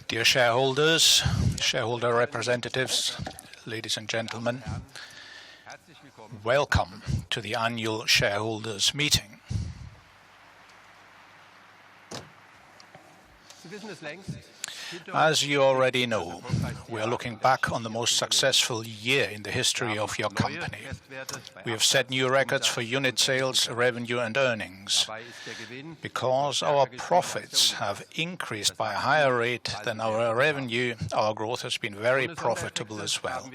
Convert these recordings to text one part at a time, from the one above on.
Dear shareholders, shareholder representatives, ladies and gentlemen, welcome to the annual shareholders meeting. As you already know, we are looking back on the most successful year in the history of your company. We have set new records for unit sales, revenue and earnings. Because our profits have increased by a higher rate than our revenue, our growth has been very profitable as well.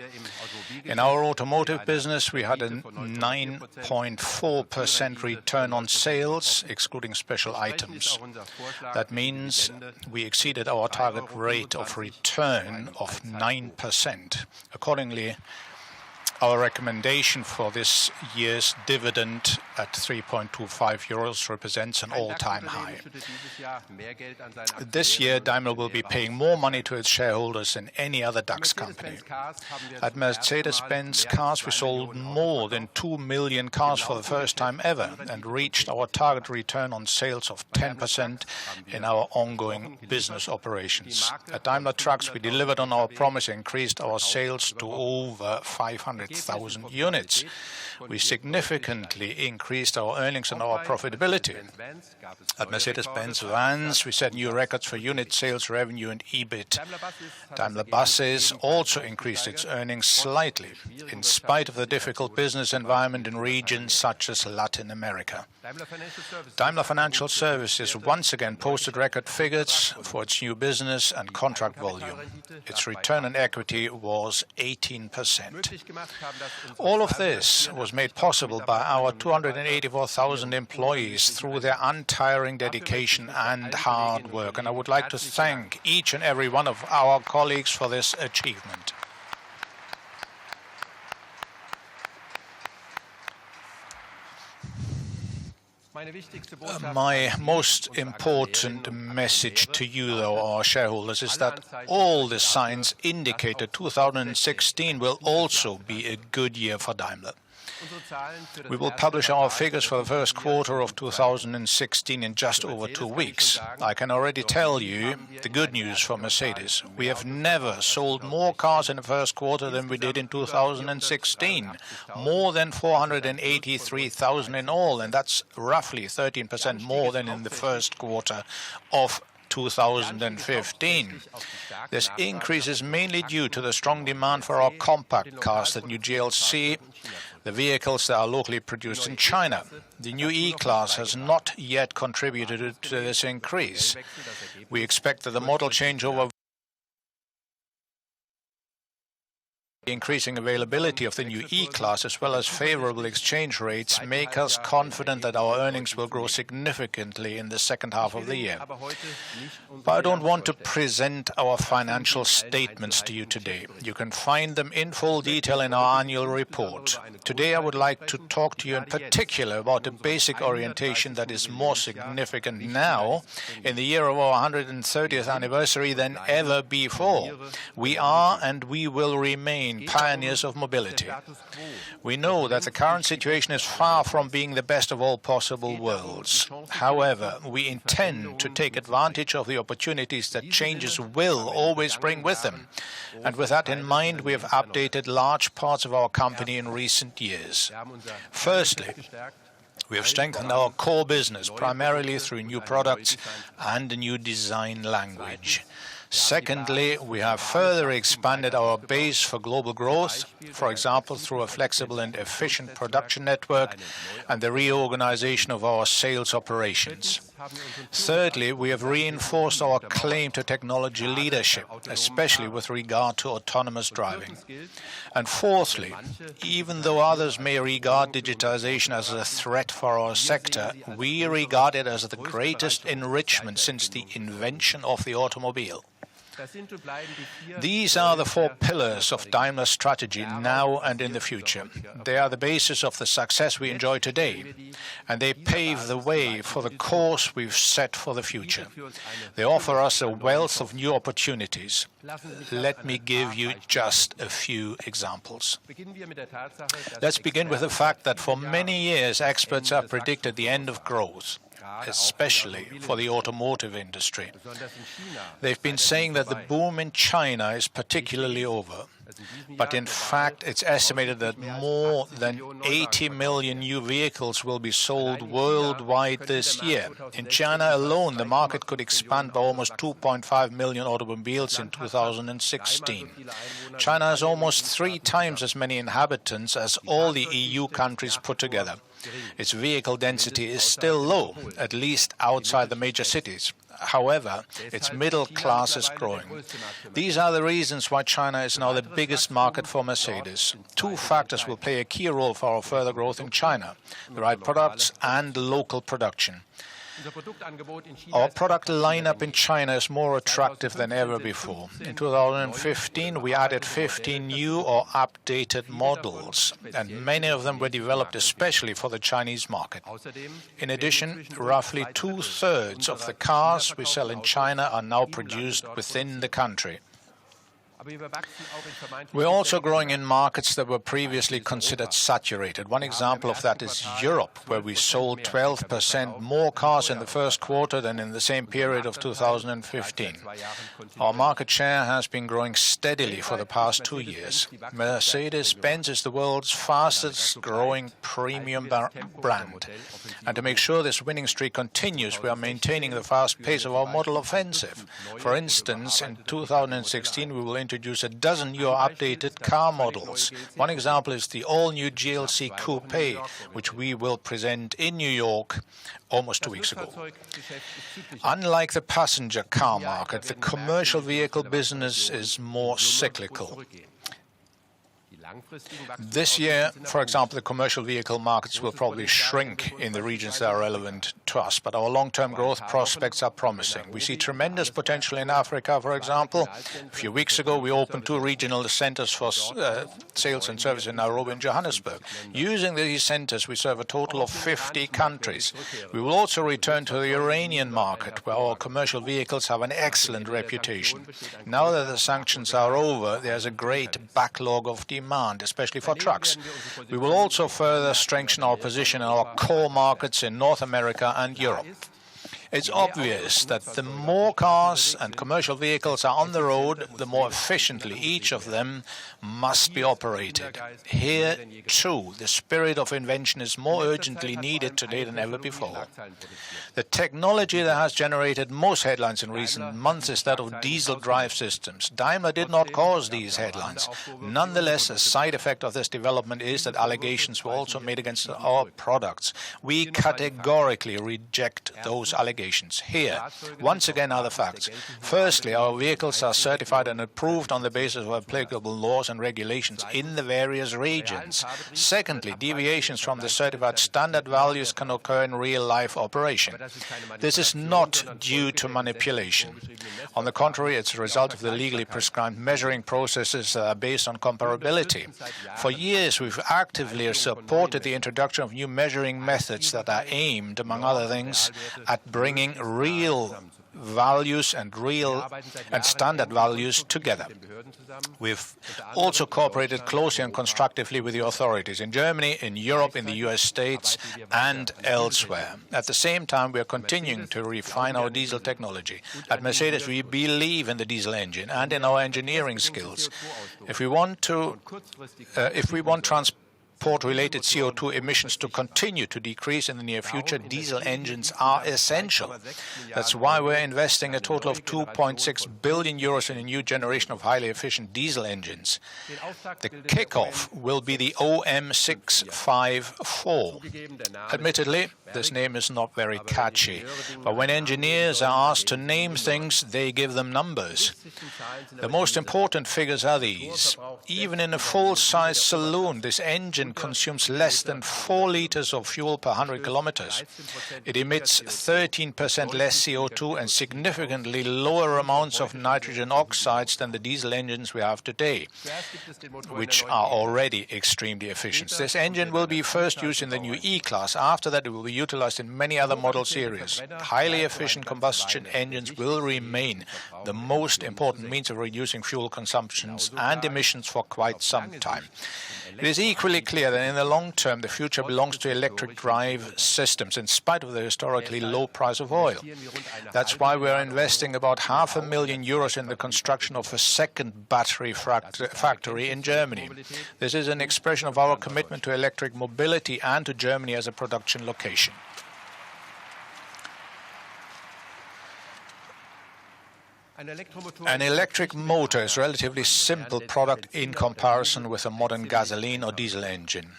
In our automotive business, we had a 9.4% return on sales, excluding special items. That means we exceeded our target rate of return of 9%. Accordingly, our recommendation for this year's dividend at 3.25 euros represents an all-time high. This year, Daimler will be paying more money to its shareholders than any other DAX company. At Mercedes-Benz Cars, we sold more than 2 million cars for the first time ever and reached our target return on sales of 10% in our ongoing business operations. At Daimler Trucks, we delivered on our promise and increased our sales to over 500,000 units. We significantly increased our earnings and our profitability. At Mercedes-Benz Vans, we set new records for unit sales, revenue and EBIT. Daimler Buses also increased its earnings slightly, in spite of the difficult business environment in regions such as Latin America. Daimler Financial Services once again posted record figures for its new business and contract volume. Its return on equity was 18%. All of this was made possible by our 284,000 employees through their untiring dedication and hard work, and I would like to thank each and every one of our colleagues for this achievement. My most important message to you, though, our shareholders, is that all the signs indicate that 2016 will also be a good year for Daimler. We will publish our figures for the first quarter of 2016 in just over 2 weeks. I can already tell you the good news for Mercedes. We have never sold more cars in the first quarter than we did in 2016. More than 483,000 in all, and that's roughly 13% more than in the first quarter of 2015. This increase is mainly due to the strong demand for our compact cars, the new GLC, the vehicles that are locally produced in China. The new E-Class has not yet contributed to this increase. We expect that the model changeover, the increasing availability of the new E-Class as well as favorable exchange rates make us confident that our earnings will grow significantly in the second half of the year. But I don't want to present our financial statements to you today. You can find them in full detail in our annual report. Today I would like to talk to you in particular about the basic orientation that is more significant now in the year of our 130th anniversary than ever before. We are and we will remain pioneers of mobility. We know that the current situation is far from being the best of all possible worlds. However, we intend to take advantage of the opportunities that changes will always bring with them. And with that in mind, we have updated large parts of our company in recent years. Firstly, we have strengthened our core business, primarily through new products and a new design language. Secondly, we have further expanded our base for global growth, for example, through a flexible and efficient production network and the reorganization of our sales operations. Thirdly, we have reinforced our claim to technology leadership, especially with regard to autonomous driving. And fourthly, even though others may regard digitization as a threat for our sector, we regard it as the greatest enrichment since the invention of the automobile. These are the 4 pillars of Daimler's strategy now and in the future. They are the basis of the success we enjoy today, and they pave the way for the course we've set for the future. They offer us a wealth of new opportunities. Let me give you just a few examples. Let's begin with the fact that for many years experts have predicted the end of growth. especially for the automotive industry. They've been saying that the boom in China is particularly over. But in fact, it's estimated that more than 80 million new vehicles will be sold worldwide this year. In China alone, the market could expand by almost 2.5 million automobiles in 2016. China has almost 3 times as many inhabitants as all the EU countries put together. Its vehicle density is still low, at least outside the major cities. However, its middle class is growing. These are the reasons why China is now the biggest market for Mercedes. 2 factors will play a key role for our further growth in China: the right products and local production. Our product lineup in China is more attractive than ever before. In 2015, we added 15 new or updated models, and many of them were developed especially for the Chinese market. In addition, roughly 2/3 of the cars we sell in China are now produced within the country. We're also growing in markets that were previously considered saturated. One example of that is Europe, where we sold 12% more cars in the first quarter than in the same period of 2015. Our market share has been growing steadily for the past 2 years. Mercedes-Benz is the world's fastest growing premium brand. And to make sure this winning streak continues, we are maintaining the fast pace of our model offensive. For instance, in 2016, we will introduce a dozen new updated car models. One example is the all-new GLC Coupe, which we will present in New York almost 2 weeks ago. Unlike the passenger car market, the commercial vehicle business is more cyclical. This year, for example, the commercial vehicle markets will probably shrink in the regions that are relevant to us, but our long-term growth prospects are promising. We see tremendous potential in Africa, for example. A few weeks ago, we opened 2 regional centers for sales and service in Nairobi and Johannesburg. Using these centers, we serve a total of 50 countries. We will also return to the Iranian market, where our commercial vehicles have an excellent reputation. Now that the sanctions are over, there's a great backlog of demand, especially for trucks. We will also further strengthen our position in our core markets in North America and Europe. It's obvious that the more cars and commercial vehicles are on the road, the more efficiently each of them must be operated. Here, too, the spirit of invention is more urgently needed today than ever before. The technology that has generated most headlines in recent months is that of diesel drive systems. Daimler did not cause these headlines. Nonetheless, a side effect of this development is that allegations were also made against our products. We categorically reject those allegations. Here, once again, are the facts. Firstly, our vehicles are certified and approved on the basis of applicable laws and regulations in the various regions. Secondly, deviations from the certified standard values can occur in real-life operation. This is not due to manipulation. On the contrary, it's a result of the legally prescribed measuring processes that are based on comparability. For years, we've actively supported the introduction of new measuring methods that are aimed, among other things, at bringing real values and standard values together. We've also cooperated closely and constructively with the authorities in Germany, in Europe, in the US States, and elsewhere. At the same time, we are continuing to refine our diesel technology. At Mercedes, we believe in the diesel engine and in our engineering skills. If we want transport-related CO2 emissions to continue to decrease in the near future, diesel engines are essential. That's why we're investing a total of 2.6 billion euros in a new generation of highly efficient diesel engines. The kickoff will be the OM654. Admittedly, this name is not very catchy, but when engineers are asked to name things, they give them numbers. The most important figures are these. Even in a full-size saloon, this engine consumes less than 4 liters of fuel per 100 kilometers. It emits 13% less CO2 and significantly lower amounts of nitrogen oxides than the diesel engines we have today, which are already extremely efficient. This engine will be first used in the new E-Class. After that, it will be utilized in many other model series. Highly efficient combustion engines will remain the most important means of reducing fuel consumptions and emissions for quite some time. It is equally clear clear that in the long term, the future belongs to electric drive systems, in spite of the historically low price of oil. That's why we are investing about €500,000 in the construction of a second battery factory in Germany. This is an expression of our commitment to electric mobility and to Germany as a production location. An electric motor is a relatively simple product in comparison with a modern gasoline or diesel engine.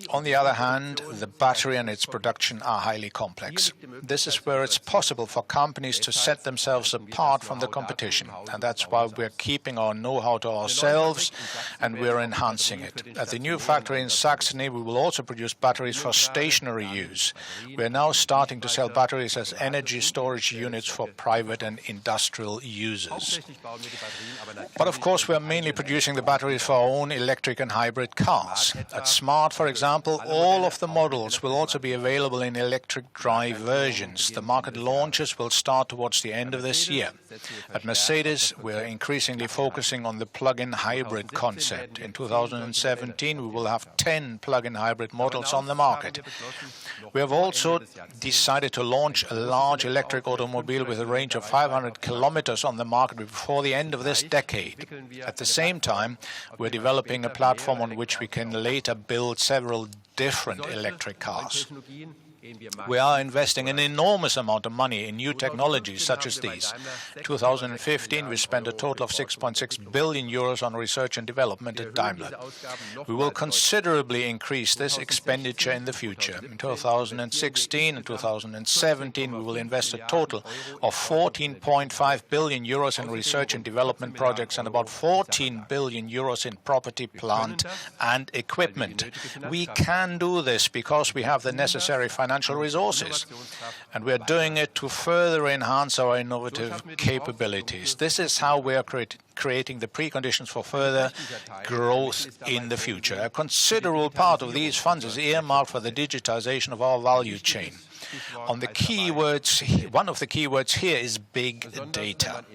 On the other hand, the battery and its production are highly complex. This is where it's possible for companies to set themselves apart from the competition, and that's why we're keeping our know-how to ourselves and we're enhancing it. At the new factory in Saxony, we will also produce batteries for stationary use. We're now starting to sell batteries as energy storage units for private and industrial users. But of course, we're mainly producing the batteries for our own electric and hybrid cars. At Smart, for example, all of the models will also be available in electric drive versions. The market launches will start towards the end of this year. At Mercedes, we're increasingly focusing on the plug-in hybrid concept. In 2017, we will have 10 plug-in hybrid models on the market. We have also decided to launch a large electric automobile with a range of 500 kilometers on the market before the end of this decade. At the same time, we're developing a platform on which we can later build several different electric cars. We are investing an enormous amount of money in new technologies such as these. In 2015, we spent a total of €6.6 billion on research and development at Daimler. We will considerably increase this expenditure in the future. In 2016 and 2017, we will invest a total of €14.5 billion in research and development projects and about €14 billion in property, plant and equipment. We can do this because we have the necessary financial resources, and we are doing it to further enhance our innovative capabilities. This is how we are creating the preconditions for further growth in the future. A considerable part of these funds is earmarked for the digitization of our value chain. One of the keywords here is big data.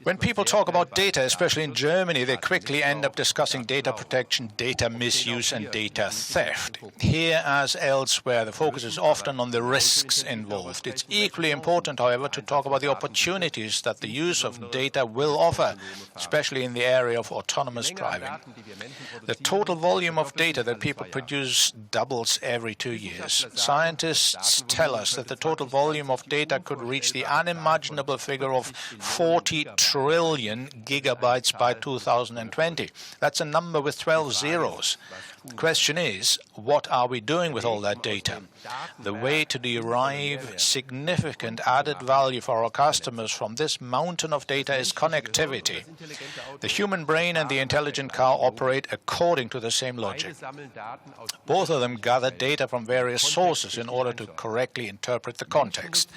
When people talk about data, especially in Germany, they quickly end up discussing data protection, data misuse and data theft. Here, as elsewhere, the focus is often on the risks involved. It's equally important, however, to talk about the opportunities that the use of data will offer, especially in the area of autonomous driving. The total volume of data that people produce doubles every 2 years. Scientists tell us that the total volume of data could reach the unimaginable figure of 40 trillion gigabytes by 2020. That's a number with 12 zeros. The question is, what are we doing with all that data? The way to derive significant added value for our customers from this mountain of data is connectivity. The human brain and the intelligent car operate according to the same logic. Both of them gather data from various sources in order to correctly interpret the context.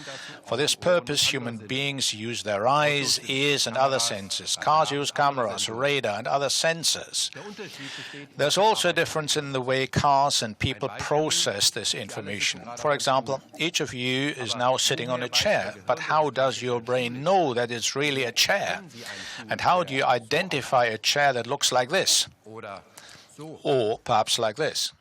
For this purpose, human beings use their eyes, ears and other senses. Cars use cameras, radar and other sensors. There's also a difference in the way cars and people process this information. For example, each of you is now sitting on a chair, but how does your brain know that it's really a chair? And how do you identify a chair that looks like this? Or perhaps like this?